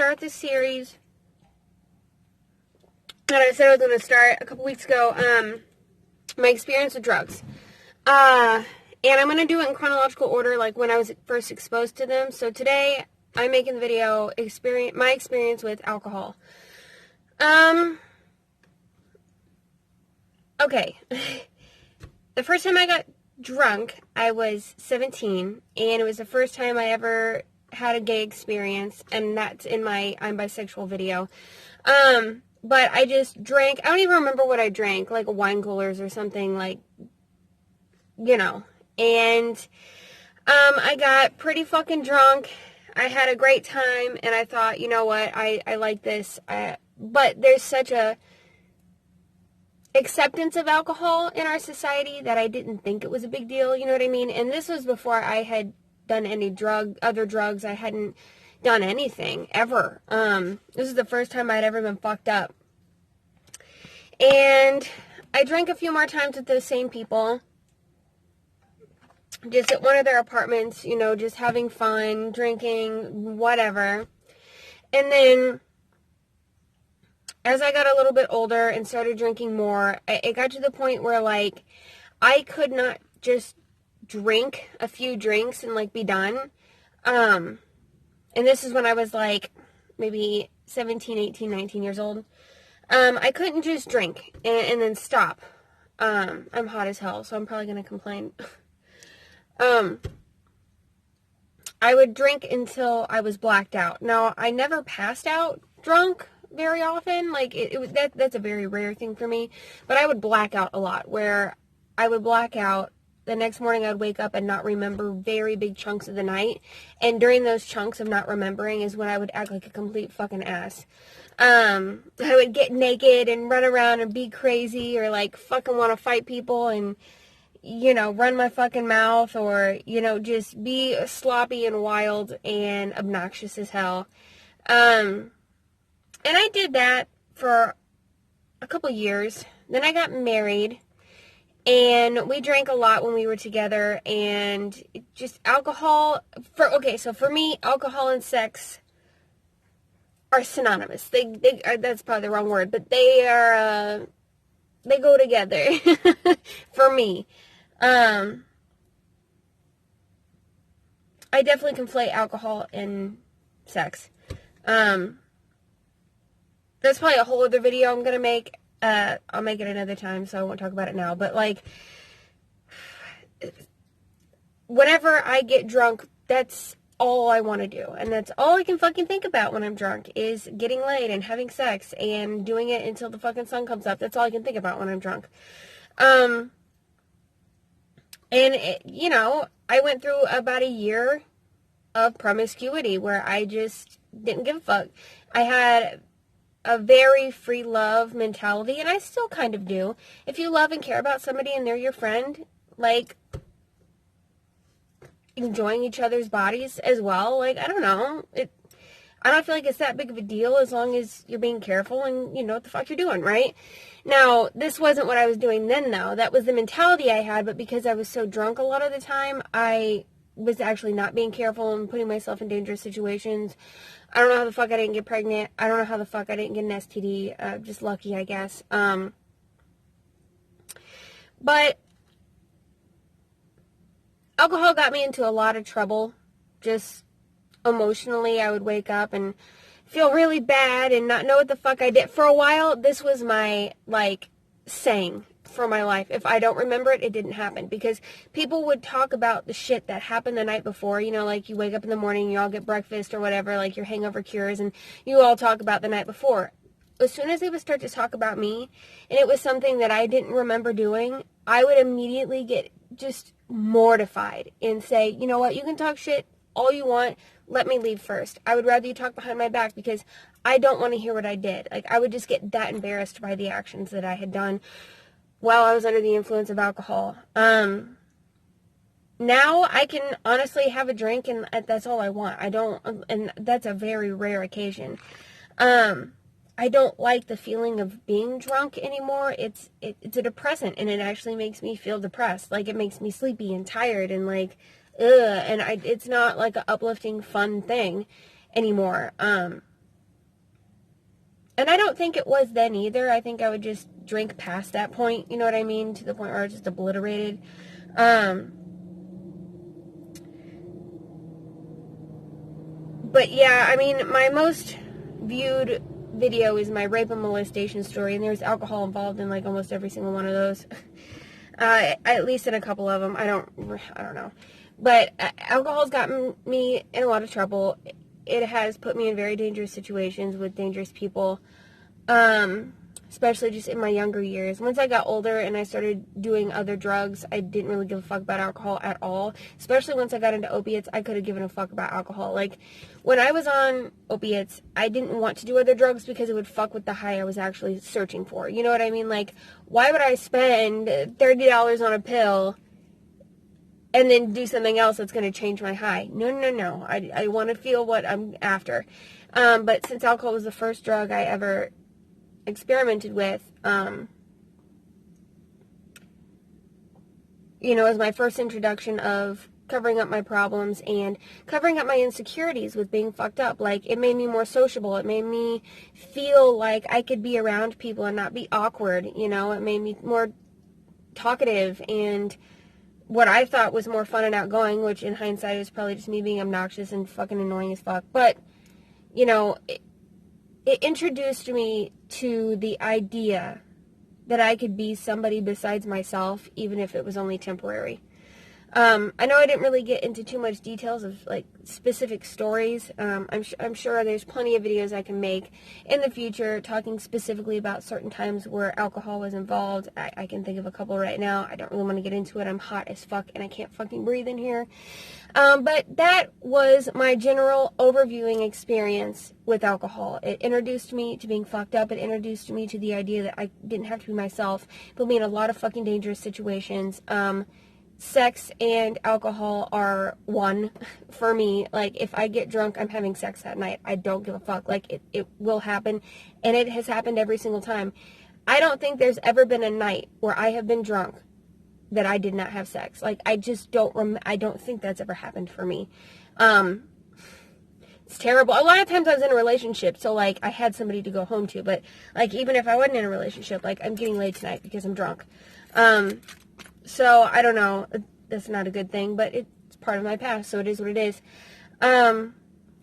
start this series that I said I was going to start a couple weeks ago, my experience with drugs. And I'm going to do it in chronological order, like when I was first exposed to them. So today, I'm making the video, my experience with alcohol. Okay. The first time I got drunk, I was 17, and it was the first time I ever had a gay experience, and that's in my I'm bisexual video. But I just drank, I don't even remember what I drank, like wine coolers or something, like, you know, and, I got pretty fucking drunk. I had a great time, and I thought, you know what, I like this, but there's such a acceptance of alcohol in our society that I didn't think it was a big deal, you know what I mean? And this was before I had done any other drugs. I hadn't done anything, ever. This is the first time I'd ever been fucked up. And I drank a few more times with those same people, just at one of their apartments, you know, just having fun, drinking, whatever. And then as I got a little bit older and started drinking more, it got to the point where, like, I could not just drink a few drinks and, like, be done. And this is when I was, like, maybe 17, 18, 19 years old. I couldn't just drink and then stop. I'm hot as hell, so I'm probably going to complain. I would drink until I was blacked out. Now, I never passed out drunk very often, like, that's a very rare thing for me, but I would black out a lot, where I would black out, the next morning I'd wake up and not remember very big chunks of the night, and during those chunks of not remembering is when I would act like a complete fucking ass. I would get naked and run around and be crazy, or, like, fucking want to fight people, and, you know, run my fucking mouth, or, you know, just be sloppy and wild and obnoxious as hell. And I did that for a couple years. Then I got married, and we drank a lot when we were together, and just alcohol, so for me, alcohol and sex are synonymous. They are, that's probably the wrong word, but they are, they go together for me. I definitely conflate alcohol and sex. That's probably a whole other video I'm going to make. I'll make it another time, so I won't talk about it now. But, like, whenever I get drunk, that's all I want to do. And that's all I can fucking think about when I'm drunk, is getting laid and having sex and doing it until the fucking sun comes up. That's all I can think about when I'm drunk. And, you know, I went through about a year of promiscuity where I just didn't give a fuck. I had a very free love mentality, and I still kind of do. If you love and care about somebody and they're your friend, like, enjoying each other's bodies as well, like, I don't know, I don't feel like it's that big of a deal as long as you're being careful and you know what the fuck you're doing, right? Now, this wasn't what I was doing then, though. That was the mentality I had, but because I was so drunk a lot of the time, I was actually not being careful and putting myself in dangerous situations. I don't know how the fuck I didn't get pregnant. I don't know how the fuck I didn't get an STD. Just lucky, I guess. But alcohol got me into a lot of trouble. Just emotionally, I would wake up and feel really bad and not know what the fuck I did. For a while, this was my, like, saying for my life. If I don't remember it, it didn't happen. Because people would talk about the shit that happened the night before. You know, like, you wake up in the morning, you all get breakfast or whatever, like your hangover cures, and you all talk about the night before. As soon as they would start to talk about me, and it was something that I didn't remember doing, I would immediately get just mortified and say, you know what, you can talk shit all you want, let me leave first. I would rather you talk behind my back, because I don't want to hear what I did. Like, I would just get that embarrassed by the actions that I had done while I was under the influence of alcohol. Now I can honestly have a drink and that's all I want. And that's a very rare occasion. I don't like the feeling of being drunk anymore. It's a depressant, and it actually makes me feel depressed. Like, it makes me sleepy and tired and like, ugh. And it's not like an uplifting, fun thing anymore. And I don't think it was then either. I think I would just drink past that point, you know what I mean? To the point where I was just obliterated. But yeah, I mean, my most viewed video is my rape and molestation story, and there's alcohol involved in like almost every single one of those. At least in a couple of them. I don't know. But alcohol's gotten me in a lot of trouble. It has put me in very dangerous situations with dangerous people. Especially just in my younger years. Once I got older and I started doing other drugs, I didn't really give a fuck about alcohol at all. Especially once I got into opiates, I could have given a fuck about alcohol. Like, when I was on opiates, I didn't want to do other drugs because it would fuck with the high I was actually searching for. You know what I mean? Like, why would I spend $30 on a pill and then do something else that's going to change my high? No. I want to feel what I'm after. But since alcohol was the first drug I ever experimented with, you know, as my first introduction of covering up my problems and covering up my insecurities with being fucked up. Like, it made me more sociable. It made me feel like I could be around people and not be awkward, you know. It made me more talkative and what I thought was more fun and outgoing, which in hindsight is probably just me being obnoxious and fucking annoying as fuck. But, you know, it introduced me to the idea that I could be somebody besides myself, even if it was only temporary. I know I didn't really get into too much details of, like, specific stories. I'm sure there's plenty of videos I can make in the future talking specifically about certain times where alcohol was involved. I can think of a couple right now. I don't really want to get into it. I'm hot as fuck and I can't fucking breathe in here. But that was my general overviewing experience with alcohol. It introduced me to being fucked up. It introduced me to the idea that I didn't have to be myself. It put me in a lot of fucking dangerous situations. Sex and alcohol are one for me. Like, if I get drunk, I'm having sex that night. I don't give a fuck. Like, it will happen, and it has happened every single time. I don't think there's ever been a night where I have been drunk that I did not have sex. Like, I just don't I don't think that's ever happened for me. It's terrible. A lot of times I was in a relationship, so, like, I had somebody to go home to, but, like, even if I wasn't in a relationship, like, I'm getting laid tonight because I'm drunk. So, I don't know. That's not a good thing, but it's part of my past, so it is what it is. I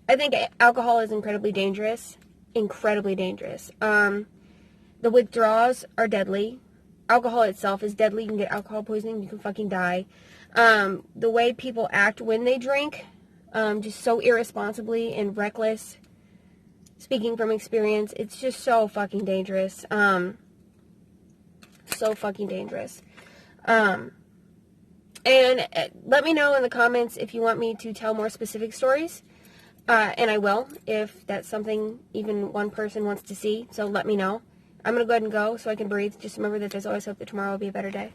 think alcohol is incredibly dangerous. Incredibly dangerous. The withdrawals are deadly. Alcohol itself is deadly. You can get alcohol poisoning. You can fucking die. The way people act when they drink, just so irresponsibly and reckless, speaking from experience, it's just so fucking dangerous. So fucking dangerous. And let me know in the comments if you want me to tell more specific stories, and I will, if that's something even one person wants to see, so let me know. I'm going to go ahead and go so I can breathe. Just remember that there's always hope that tomorrow will be a better day.